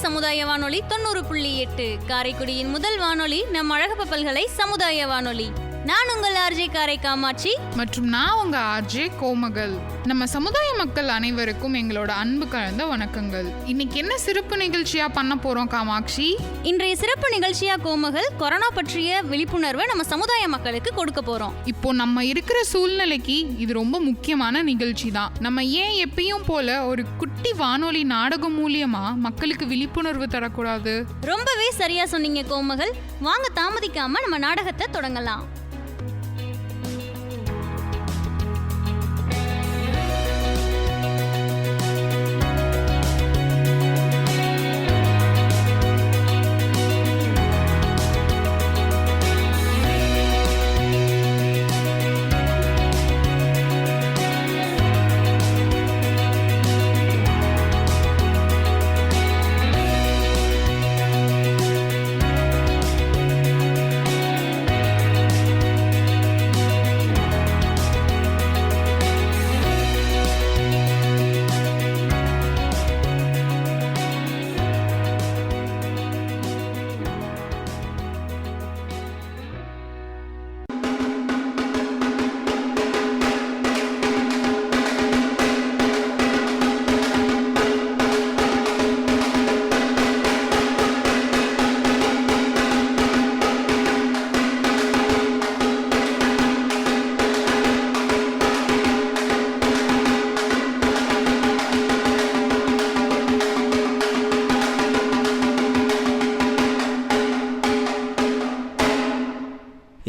சமுதாய வானொலி 90.8 காரைக்குடியின் முதல் வானொலி நம் அழகப்ப பல்கலை சமுதாய வானொலி. நான் உங்கள் ஆர்ஜே காரை காமாட்சி மற்றும் நான் உங்க ஆர்ஜே கோமகள். நம்ம சமுதாய மக்கள் அனைவருக்கும் எங்களோட அன்பு கலந்த வணக்கங்கள். இன்னைக்கு என்ன சிறப்பு நிகழ்ச்சியா பண்ண போறோம் காமாட்சி? இன்றைய சிறப்பு நிகழ்ச்சியா கோமகள் கொரோனா பற்றிய விழிப்புணர்வை நம்ம சமுதாய மக்களுக்கு கொடுக்க போறோம். இப்போ நம்ம இருக்கிற சூழ்நிலைக்கு இது ரொம்ப முக்கியமான நிகழ்ச்சி தான். நம்ம ஏன் எப்பயும் போல ஒரு குட்டி வானொலி நாடகம் மூலியமா மக்களுக்கு விழிப்புணர்வு தரக்கூடாது? ரொம்பவே சரியா சொன்னீங்க கோமகள். வாங்க தாமதிக்காம நம்ம நாடகத்தை தொடங்கலாம்.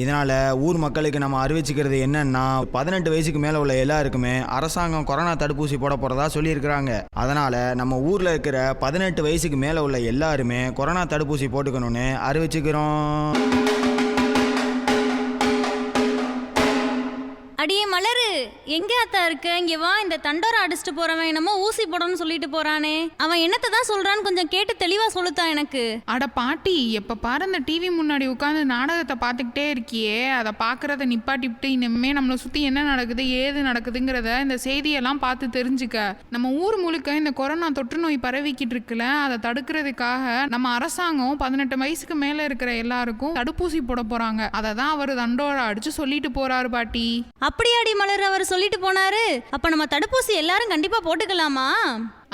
இதனால் ஊர் மக்களுக்கு நம்ம அறிவிச்சுக்கிறது என்னன்னா, 18 வயசுக்கு மேலே உள்ள எல்லாருக்குமே அரசாங்கம் கொரோனா தடுப்பூசி போட போகிறதா சொல்லியிருக்கிறாங்க. அதனால் நம்ம ஊரில் இருக்கிற 18 வயசுக்கு மேலே உள்ள எல்லாருமே கொரோனா தடுப்பூசி போட்டுக்கணும்னு அறிவிச்சுக்கிறோம். அடியே மலரு, எங்க அத்தா இருக்க? இங்க வா. இந்த தண்டோரை அடிச்சுட்டு போறவன் என்னமோ ஊசி போடணும்னு சொல்லிட்டு போறானே, அவன் என்னத்தை தான் சொல்றான்னு கொஞ்சம் கேட்டு தெளிவா சொல்லுத்தான் எனக்கு. அட பாட்டி, எப்ப பாரு இந்த டிவி முன்னாடி உட்காந்து நாடகத்தை பார்த்துக்கிட்டே இருக்கியே, அதை பார்க்கறத நிப்பாட்டிவிட்டு இனிமே நம்மளை சுத்தி என்ன நடக்குது ஏது நடக்குதுங்கிறத இந்த செய்தியெல்லாம் பார்த்து தெரிஞ்சுக்க. நம்ம ஊர் முழுக்க இந்த கொரோனா தொற்று நோய் பரவிக்கிட்டு இருக்குல்ல, அதை தடுக்கிறதுக்காக நம்ம அரசாங்கம் 18 வயசுக்கு மேல இருக்கிற எல்லாருக்கும் தடுப்பூசி போட போறாங்க. அதை தான் அவர் தண்டோரை அடிச்சு சொல்லிட்டு போறாரு பாட்டி. அப்படியாடி மலர், அவர் சொல்லிட்டு போனாரு. அப்ப நம்ம தடுப்பூசி எல்லாரும் கண்டிப்பா போட்டுக்கலாமா?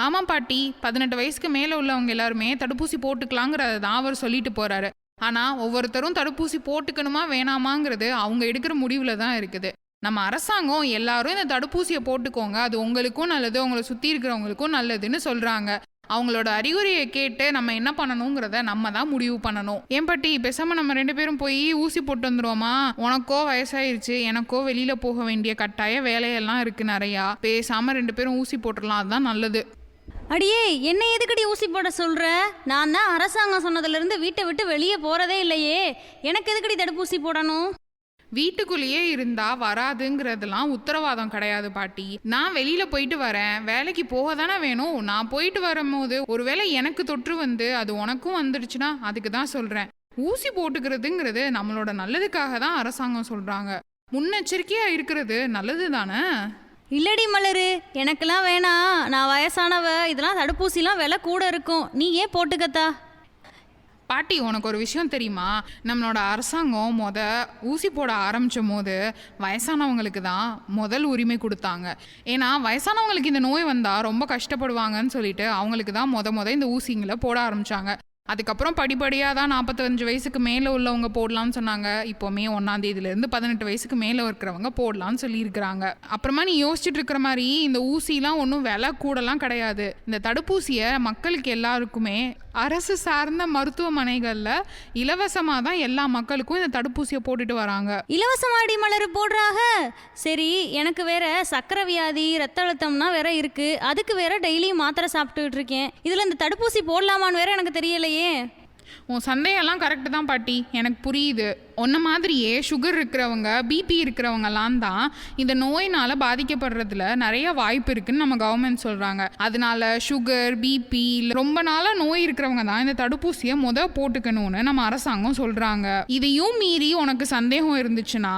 ஆமா பாட்டி, 18 வயசுக்கு மேல உள்ளவங்க எல்லாருமே தடுப்பூசி போட்டுக்கலாங்கிறத தான் அவர் சொல்லிட்டு போறாரு. ஆனா ஒவ்வொருத்தரும் தடுப்பூசி போட்டுக்கணுமா வேணாமாங்கிறது அவங்க எடுக்கிற முடிவுல தான் இருக்குது. நம்ம அரசாங்கம் எல்லாரும் இந்த தடுப்பூசியை போட்டுக்கோங்க, அது உங்களுக்கும் நல்லது, உங்களை சுத்தி இருக்கிறவங்களுக்கும் நல்லதுன்னு சொல்றாங்க. அவங்களோட அறிகுறியை கேட்டு நம்ம என்ன பண்ணணுங்கிறத நம்ம தான் முடிவு பண்ணணும். ஏன் பாட்டி, பேசாம நம்ம 2 பேரும் போய் ஊசி போட்டு வந்துருவோமா? உனக்கோ வயசாயிருச்சு, எனக்கோ வெளியில போக வேண்டிய கட்டாய வேலையெல்லாம் இருக்கு நிறையா. பேசாம 2 பேரும் ஊசி போட்டுடலாம், அதுதான் நல்லது. அடியே, என்ன எதுக்கடி ஊசி போட சொல்ற? நான் தான் அரசாங்கம் சொன்னதுல இருந்து வீட்டை விட்டு வெளியே போறதே இல்லையே, எனக்கு எதுக்கடி தடுப்பூசி போடணும்? வீட்டுக்குள்ளேயே இருந்தா வராதுங்கிறதுலாம் உத்தரவாதம் கிடையாது பாட்டி. நான் வெளியில போயிட்டு வரேன், வேலைக்கு போக தானே வேணும். நான் போயிட்டு வரும்போது ஒருவேளை எனக்கு தொற்று வந்து அது உனக்கும் வந்துடுச்சுன்னா அதுக்கு தான் சொல்றேன். ஊசி போட்டுக்கிறதுங்கிறது நம்மளோட நல்லதுக்காக தான் அரசாங்கம் சொல்றாங்க. முன்னெச்சரிக்கையா இருக்கிறது நல்லது தானே? இல்லடி மலரு, எனக்கெல்லாம் வேணாம். நான் வயசானவ, இதெல்லாம் தடுப்பூசிலாம் விலை கூட இருக்கும். நீ ஏன் போட்டுக்கத்தா? பாட்டி, உனக்கு ஒரு விஷயம் தெரியுமா? நம்மளோட அரசாங்கம் ஊசி போட ஆரம்பிச்சும் போது வயசானவங்களுக்கு தான் முதல் உரிமை கொடுத்தாங்க. ஏன்னா வயசானவங்களுக்கு இந்த நோய் வந்தால் ரொம்ப கஷ்டப்படுவாங்கன்னு சொல்லிட்டு அவங்களுக்கு தான் இந்த ஊசிங்களை போட ஆரம்பித்தாங்க. அதுக்கப்புறம் படிப்படியாக தான் 45 வயசுக்கு மேலே உள்ளவங்க போடலான்னு சொன்னாங்க. இப்போ மே 1ஆம் தேதியிலேருந்து 18 வயசுக்கு மேலே இருக்கிறவங்க போடலான்னு சொல்லியிருக்கிறாங்க. அப்புறமா நீ யோசிச்சுட்டு இருக்கிற மாதிரி இந்த ஊசிலாம் ஒன்றும் விலை கூடலாம் கிடையாது. இந்த தடுப்பூசியை மக்களுக்கு எல்லாருக்குமே அரசு சார்ந்த மருத்துவமனைகளில் இலவசமாக தான் எல்லா மக்களுக்கும் இந்த தடுப்பூசியை போட்டுட்டு வராங்க. இலவசமாடி மலர் போடுறாங்க. சரி, எனக்கு வேற சக்கரை வியாதி, ரத்த அழுத்தம்னா வேற இருக்கு. அதுக்கு வேற டெய்லியும் மாத்திரை சாப்பிட்டுட்டு இருக்கேன். இதில் இந்த தடுப்பூசி போடலாமான்னு வேற எனக்கு தெரியலையே. உன் சந்தேகம்லாம் கரெக்டு தான் பாட்டி, எனக்கு புரியுது. உன்ன மாதிரியே சுகர் இருக்கிறவங்க, பிபி இருக்கிறவங்கலாம் தான் இந்த நோயினால் பாதிக்கப்படுறதுல நிறைய வாய்ப்பு இருக்குன்னு நம்ம கவர்மெண்ட் சொல்கிறாங்க. அதனால சுகர், பிபி ரொம்ப நாளாக நோய் இருக்கிறவங்க தான் இந்த தடுப்பூசியை போட்டுக்கணும்னு நம்ம அரசாங்கம் சொல்கிறாங்க. இதையும் மீறி உனக்கு சந்தேகம் இருந்துச்சுன்னா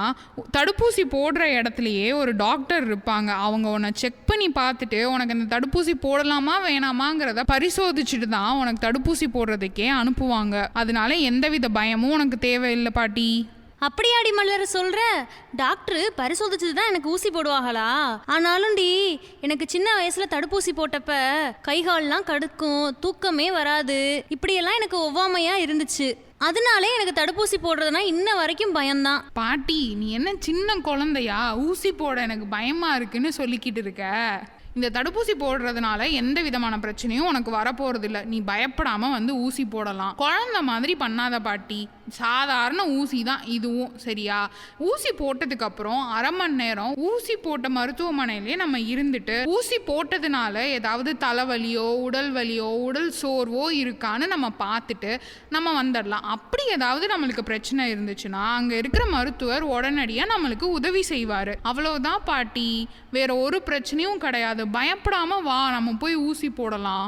தடுப்பூசி போடுற இடத்துலையே ஒரு டாக்டர் இருப்பாங்க. அவங்க உன்னை செக் பண்ணி பார்த்துட்டு உனக்கு இந்த தடுப்பூசி போடலாமா வேணாமாங்கிறத பரிசோதிச்சுட்டு தான் உனக்கு தடுப்பூசி போடுறதுக்கே அனுப்புவாங்க. அதனால எந்தவித பயமும் உனக்கு தேவையில்லை பாட்டி. அப்படியாடி மலர் சொல்ற? டாக்டர் பரிசோதிச்சுட்டு தான் எனக்கு ஊசி போடுவாங்களா? ஆனாலும் எனக்கு சின்ன வயசுல தடுப்பூசி போட்டப்ப கைகால்லாம் கடுக்கும், தூக்கமே வராது, இப்படியெல்லாம் எனக்கு ஒவ்வாமையா இருந்துச்சு. அதனாலே எனக்கு தடுப்பூசி போடுறதுனா இன்ன வரைக்கும் பயம்தான். பாட்டி, நீ என்ன சின்ன குழந்தையா ஊசி போட எனக்கு பயமா இருக்குன்னு சொல்லிக்கிட்டு இருக்க? இந்த தடுப்பூசி போடுறதுனால எந்த விதமான பிரச்சனையும் உனக்கு வரப்போறது இல்லை. நீ பயப்படாம வந்து ஊசி போடலாம். குழந்தை மாதிரி பண்ணாத பாட்டி. சாதாரண ஊசி தான் இதுவும், சரியா? ஊசி போட்டதுக்கு அப்புறம் அரை மணி நேரம் ஊசி போட்ட மருத்துவமனையிலே நம்ம இருந்துட்டு ஊசி போட்டதுனால ஏதாவது தலைவலியோ உடல் வலியோ உடல் சோர்வோ இருக்கான்னு நம்ம பார்த்துட்டு நம்ம வந்துடலாம். அப்படி ஏதாவது நம்மளுக்கு பிரச்சனை இருந்துச்சுன்னா அங்கே இருக்கிற மருத்துவர் உடனடியாக நம்மளுக்கு உதவி செய்வார். அவ்வளோதான் பாட்டி, வேற ஒரு பிரச்சனையும் கிடையாது. பயப்படாம வா, நம்ம போய் ஊசி போடலாம்.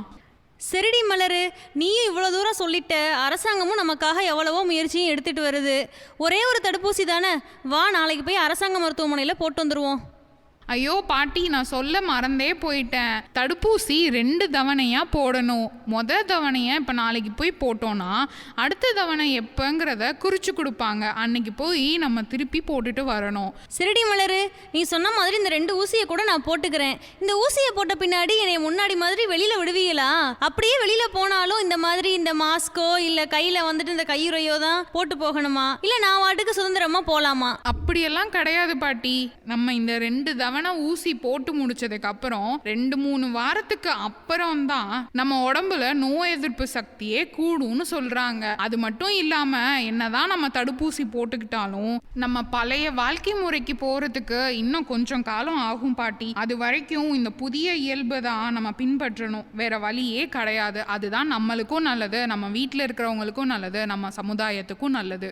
சரிடி மலரு, நீயும் இவ்வளோ தூரம் சொல்லிட்ட. அரசாங்கமும் நமக்காக எவ்வளவோ முயற்சியும் எடுத்துகிட்டு வருது. ஒரே ஒரு தடுப்பூசி தானே, வா நாளைக்கு போய் அரசாங்க மருத்துவமனையில் போட்டு வந்துடுவோம். ஐயோ பாட்டி, நான் சொல்ல மறந்தே போயிட்டேன். தடுப்பூசி 2 தவணையாக போடணும். தவணையை இப்போ நாளைக்கு போய் போட்டோன்னா அடுத்த தவணை எப்போங்கிறத குறித்து கொடுப்பாங்க. அன்னைக்கு போய் நம்ம திருப்பி போட்டுட்டு வரணும். சரிடி மலரு, நீ சொன்ன மாதிரி இந்த 2 ஊசியை கூட நான் போட்டுக்கிறேன். இந்த ஊசியை போட்ட பின்னாடி என்னை முன்னாடி மாதிரி வெளியில் விடுவீங்களா? அப்படியே வெளியில் போனாலும் இந்த மாதிரி இந்த மாஸ்கோ இல்லை கையில் வந்துட்டு இந்த கையுறையோ தான் போட்டு போகணுமா? இல்லை நான் வாட்டுக்கு சுதந்திரமாக போகலாமா? அப்படியெல்லாம் கிடையாது பாட்டி. நம்ம இந்த 2 தவணை ஊசி போட்டு முடிச்சதுக்கு அப்புறம் 2-3 வாரத்துக்கு அப்புறம் தான் நம்ம உடம்புல நோய் எதிர்ப்பு சக்தியே கூடும்னு சொல்றாங்க. அது மட்டும் இல்லாம என்னதான் நம்ம தடுப்பூசி போட்டுக்கிட்டாலும் நம்ம பழைய வாழ்க்கை முறைக்கு போறதுக்கு இன்னும் கொஞ்சம் காலம் ஆகும் பாட்டி. அது வரைக்கும் இந்த புதிய இயல்பு தான் நம்ம பின்பற்றணும். வேற வழியே கிடையாது. அதுதான் நம்மளுக்கும் நல்லது, நம்ம வீட்டில் இருக்கிறவங்களுக்கும் நல்லது, நம்ம சமுதாயத்துக்கும் நல்லது.